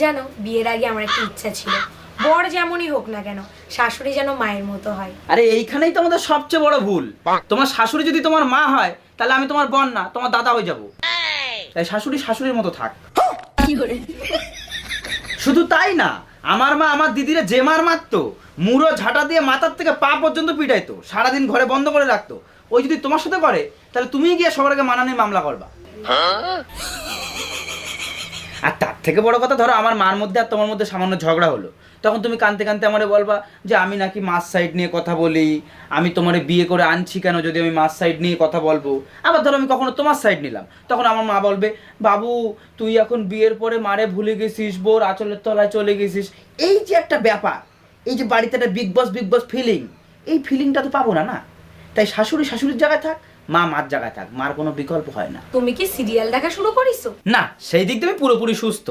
জানো বিয়ের আগে আমার একটা ইচ্ছা ছিল, বর যেমনই হোক না কেন শাশুড়ি যেন মায়ের মতো হয়। আরে এইখানেই তো আমাদের সবচেয়ে বড় ভুল। তোমার শাশুড়ি যদি তোমার মা হয় তাহলে আমি তোমার বোন না, তোমার দাদা হয়ে যাব। তাই শাশুড়ি শাশুড়ির মতো থাক। শুধু তাই না, আমার মা আমার দিদিরে যে মার মারতো, মুড়ো ঝাঁটা দিয়ে মাথার থেকে পা পর্যন্ত পিটাইতো, সারাদিন ঘরে বন্ধ করে রাখতো। ওই যদি তোমার সাথে করে তাহলে তুমি গিয়ে সবার আগে মানা নিয়ে মামলা করবা। আর তার থেকে বড় কথা, ধরো আমার মার মধ্যে আর তোমার মধ্যে সামান্য ঝগড়া হলো, তখন তুমি কানতে কানতে আমারে বলবা যে আমি নাকি মাস সাইড নিয়ে কথা বলি, আমি তোমারে বিয়ে করে আনছি কেন যদি আমি মাস সাইড নিয়ে কথা বলবো। আবার ধরো আমি কখনো তোমার সাইড নিলাম, তখন আমার মা বলবে বাবু তুই এখন বিয়ের পরে মারে ভুলে গেছিস, বোর আঁচলের তলায় চলে গেছিস। এই যে একটা ব্যাপার, এই যে বাড়িতে একটা বিগ বস ফিলিং, এই ফিলিংটা তো পাবো না। তাই শাশুড়ি শাশুড়ির জায়গায় থাক, মা মার জায়গায় থাক, মার কোনো বিকল্প হয় না। তুমি কি সিরিয়াল দেখা শুরু করিছো? না, সেই দিক দিয়ে আমি পুরোপুরি সুস্থ।